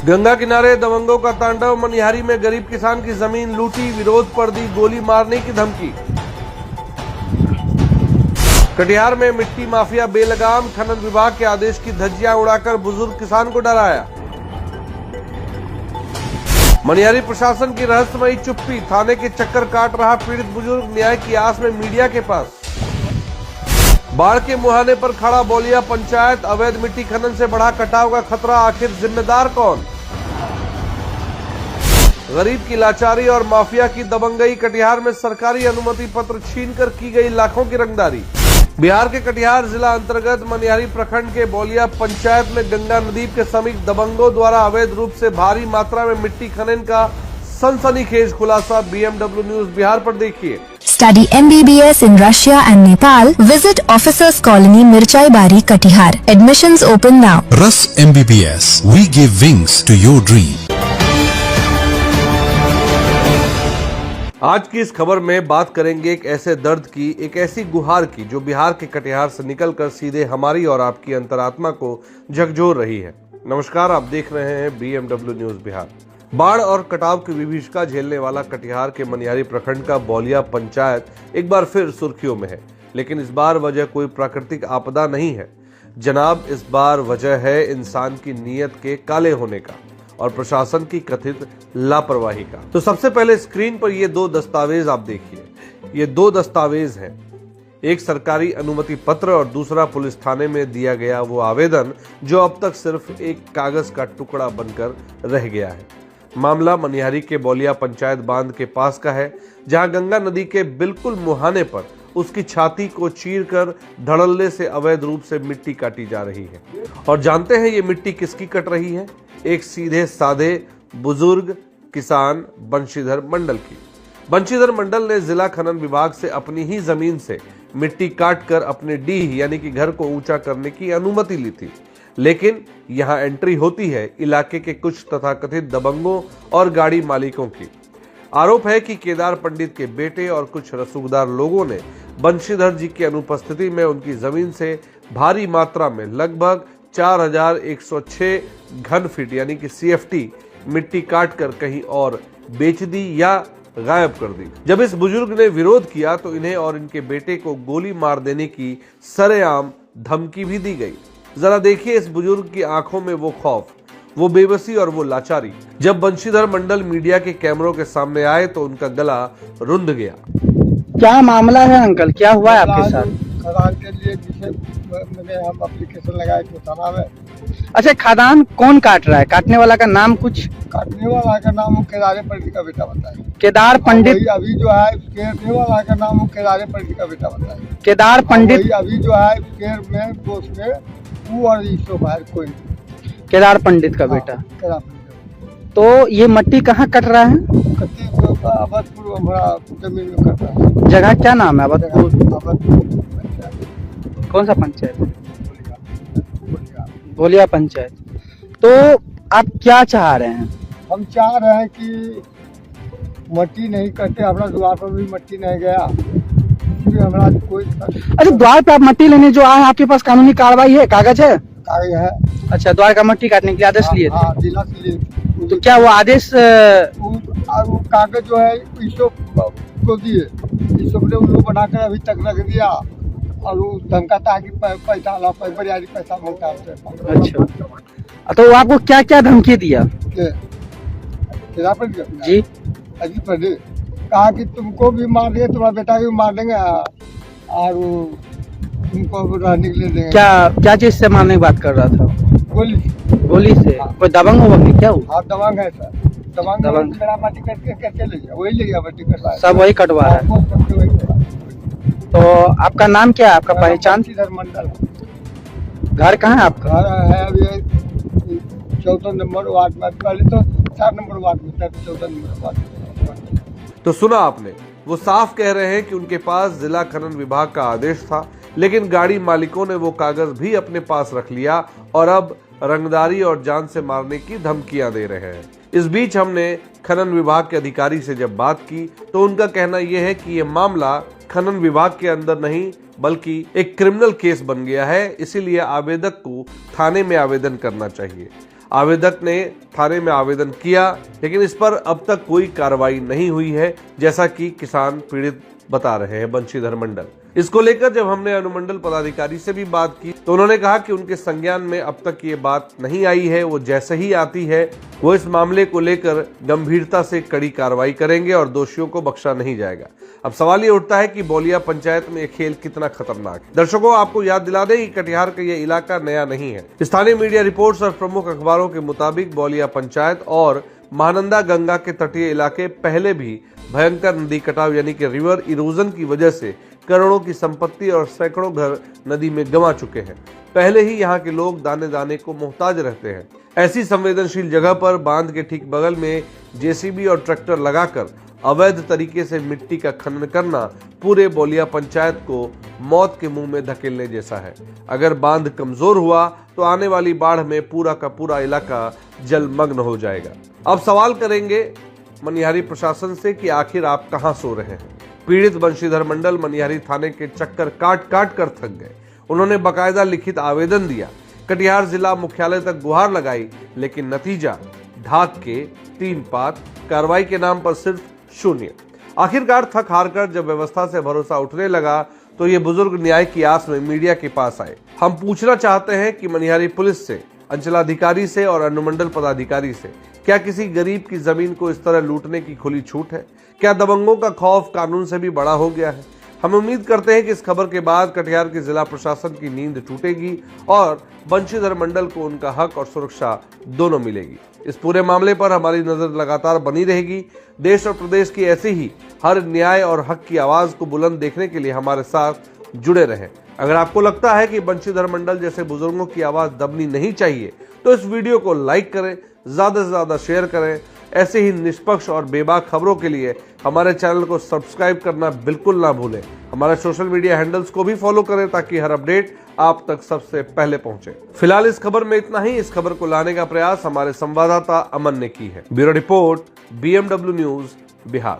गंगा किनारे दबंगों का तांडव। मनिहारी में गरीब किसान की जमीन लूटी, विरोध पर दी गोली मारने की धमकी। कटिहार में मिट्टी माफिया बेलगाम, खनन विभाग के आदेश की धज्जियां उड़ाकर बुजुर्ग किसान को डराया। मनिहारी प्रशासन की रहस्यमयी चुप्पी, थाने के चक्कर काट रहा पीड़ित बुजुर्ग, न्याय की आस में मीडिया के पास। बाढ़ के मुहाने पर खड़ा बोलिया पंचायत, अवैध मिट्टी खनन से बढ़ा कटाव का खतरा, आखिर जिम्मेदार कौन? गरीब की लाचारी और माफिया की दबंगई। कटिहार में सरकारी अनुमति पत्र छीनकर की गई लाखों की रंगदारी। बिहार के कटिहार जिला अंतर्गत मनिहारी प्रखंड के बोलिया पंचायत में गंगा नदी के समीप दबंगों द्वारा अवैध रूप से भारी मात्रा में मिट्टी खनन का सनसनीखेज खुलासा। BMW न्यूज बिहार पर देखिए। Study MBBS in Russia and Nepal. Visit Officers Colony, Mirchai Bari, Katihar. Admissions open now. Rus MBBS. We give wings to your dream. आज की इस खबर में बात करेंगे एक ऐसे दर्द की, एक ऐसी गुहार की जो बिहार के कटिहार से निकलकर सीधे हमारी और आपकी अंतरात्मा को झकझोर रही है। नमस्कार, आप देख रहे हैं BMW न्यूज बिहार। बाढ़ और कटाव की विभीषिका झेलने वाला कटिहार के मनिहारी प्रखंड का बोलिया पंचायत एक बार फिर सुर्खियों में है, लेकिन इस बार वजह कोई प्राकृतिक आपदा नहीं है जनाब। इस बार वजह है इंसान की नीयत के काले होने का और प्रशासन की कथित लापरवाही का। तो सबसे पहले स्क्रीन पर ये दो दस्तावेज आप देखिए। ये दो दस्तावेज हैं, एक सरकारी अनुमति पत्र और दूसरा पुलिस थाने में दिया गया वो आवेदन जो अब तक सिर्फ एक कागज का टुकड़ा बनकर रह गया है। मामला मनिहारी के बोलिया पंचायत बांध के पास का है, जहां गंगा नदी के बिल्कुल मुहाने पर उसकी छाती को चीरकर धड़ल्ले से अवैध रूप से मिट्टी काटी जा रही है। और जानते हैं ये मिट्टी किसकी कट रही है? एक सीधे साधे बुजुर्ग किसान बंशीधर मंडल की। बंशीधर मंडल ने जिला खनन विभाग से अपनी ही जमीन से मिट्टी काटकर अपने डीह यानी कि घर को ऊंचा करने की अनुमति ली थी, लेकिन यहां एंट्री होती है इलाके के कुछ तथाकथित दबंगों और गाड़ी मालिकों की। आरोप है कि केदार पंडित के बेटे और कुछ रसूखदार लोगों ने बंशीधर जी की अनुपस्थिति में उनकी जमीन से भारी मात्रा में लगभग 4106 घन फीट यानी कि CFT मिट्टी काटकर कहीं और बेच दी या गायब कर दी। जब इस बुजुर्ग ने विरोध किया तो इन्हें और इनके बेटे को गोली मार देने की सरेआम धमकी भी दी गई। जरा देखिए इस बुजुर्ग की आंखों में वो खौफ, वो बेबसी और वो लाचारी। जब बंशीधर मंडल मीडिया के कैमरों के सामने आए तो उनका गला रुंध गया। क्या मामला है अंकल, क्या हुआ है आपके साथ? खदान के लिए जिसे मैंने हम एप्लीकेशन लगाए थे थाना में। अच्छा, खदान कौन काट रहा है? काटने वाला का नाम कुछ? काटने वाला का नाम वो केदार पंडित का बेटा बताए। केदार पंडित? अभी जो है केरने वाला का नाम वो केदार पंडित का बेटा बताए। केदार पंडित अभी जो है केर में पोस्ट में वो और इसको बाहर कोई केदार पंडित का बेटा। केदार पंडित। तो ये मट्टी कहाँ कट रहा है? अवधपुर हमारा जमीन में कट रहा है। जगह क्या नाम है? अवधपुर कौन सा पंचायत? बोलिया पंचायत। तो आप क्या चाह रहे हैं? हम चाह रहे हैं कि मट्टी नहीं कटे, हमारा द्वार पर भी मट्टी नहीं गया, हमारा कोई। अच्छा, द्वार पे आप मट्टी लेने जो आए, आपके पास कानूनी कार्रवाई है? कागज है? कागज है। अच्छा, द्वार का मट्टी काटने के लिए आदेश लिए थे? जिला से लिए। तो क्या वो आदेश वो कागज जो है को दिए, ने उनको बनाकर अभी तक रख दिया और वो धमकाता है कि पैसा ला, पैसा मांगता है। अच्छा, तो वो आपको क्या क्या धमकी दिया? जी अजीब पंडित कहा कि तुमको भी मार देंगे, तुम्हारा बेटा भी मार देंगे और तुमको रहने के लिए देंगे। क्या चीज से मारने की बात कर रहा था? गोली से। कोई दबंग वबंग क्या हुआ? हाँ, दबंग है सर। दबंग माटी करके कैसे ले गया? वही ले गया, मट्टी कटवा सब वही कटवा है। तो आपका नाम क्या है? आपका पहचान? मंडल। घर कहाँ है आपका? घर है अभी 14 नंबर वार्ड में। पहले तो 4 नंबर वार्ड में था, 14 नंबर वार्ड में। तो सुना आपने, वो साफ कह रहे हैं कि उनके पास जिला खनन विभाग का आदेश था, लेकिन गाड़ी मालिकों ने वो कागज भी अपने पास रख लिया और अब रंगदारी और जान से मारने की धमकियां दे रहे हैं। इस बीच हमने खनन विभाग के अधिकारी से जब बात की तो उनका कहना यह है कि यह मामला खनन विभाग के अंदर नहीं बल्कि एक क्रिमिनल केस बन गया है, इसीलिए आवेदक को थाने में आवेदन करना चाहिए। आवेदक ने थाने में आवेदन किया, लेकिन इस पर अब तक कोई कार्रवाई नहीं हुई है, जैसा कि किसान पीड़ित बता रहे हैं बंशीधर मंडल। इसको लेकर जब हमने अनुमंडल पदाधिकारी से भी बात की तो उन्होंने कहा कि उनके संज्ञान में अब तक ये बात नहीं आई है। वो जैसे ही आती है वो इस मामले को लेकर गंभीरता से कड़ी कार्रवाई करेंगे और दोषियों को बख्शा नहीं जाएगा। अब सवाल ये उठता है कि बौलिया पंचायत में ये खेल कितना खतरनाक है। दर्शकों, आपको याद दिला दें कि कटिहार का ये इलाका नया नहीं है। स्थानीय मीडिया रिपोर्ट्स और प्रमुख अखबारों के मुताबिक बौलिया पंचायत और महानंदा गंगा के तटीय इलाके पहले भी भयंकर नदी कटाव यानी कि रिवर इरोजन की वजह से करोड़ों की संपत्ति और सैकड़ों घर नदी में गंवा चुके हैं। पहले ही यहाँ के लोग दाने दाने को मोहताज रहते हैं। ऐसी संवेदनशील जगह पर बांध के ठीक बगल में जेसीबी और ट्रैक्टर लगाकर अवैध तरीके से मिट्टी का खनन करना पूरे बौलिया पंचायत को मौत के मुंह में धकेलने जैसा है। अगर बांध कमजोर हुआ तो आने वाली बाढ़ में पूरा का पूरा इलाका जलमग्न हो जाएगा। अब सवाल करेंगे मनिहारी प्रशासन से कि आखिर आप कहां सो रहे हैं। पीड़ित बंशीधर मंडल मनिहारी थाने के चक्कर काट काट कर थक गए। उन्होंने बकायदा लिखित आवेदन दिया, कटिहार जिला मुख्यालय तक गुहार लगाई, लेकिन नतीजा ढाक के 3 पात, कार्रवाई के नाम पर सिर्फ 0। आखिरकार थक हार कर जब व्यवस्था से भरोसा उठने लगा तो ये बुजुर्ग न्याय की आस में मीडिया के पास आए। हम पूछना चाहते हैं कि मनिहारी पुलिस से, अंचलाधिकारी से और अनुमंडल पदाधिकारी से क्या किसी गरीब की जमीन को इस तरह लूटने की खुली छूट है? क्या दबंगों का खौफ कानून से भी बड़ा हो गया है? हम उम्मीद करते हैं कि इस खबर के बाद कटिहार के जिला प्रशासन की नींद टूटेगी और बंशीधर मंडल को उनका हक और सुरक्षा दोनों मिलेगी। इस पूरे मामले पर हमारी नजर लगातार बनी रहेगी। देश और प्रदेश की ऐसी ही हर न्याय और हक की आवाज को बुलंद देखने के लिए हमारे साथ जुड़े रहें। अगर आपको लगता है कि बंशीधर मंडल जैसे बुजुर्गों की आवाज दबनी नहीं चाहिए तो इस वीडियो को लाइक करें, ज्यादा से ज्यादा शेयर करें। ऐसे ही निष्पक्ष और बेबाक खबरों के लिए हमारे चैनल को सब्सक्राइब करना बिल्कुल ना भूलें। हमारे सोशल मीडिया हैंडल्स को भी फॉलो करें ताकि हर अपडेट आप तक सबसे पहले पहुंचे। फिलहाल इस खबर में इतना ही। इस खबर को लाने का प्रयास हमारे संवाददाता अमन ने की है। Bureau report, BMW news, Bihar.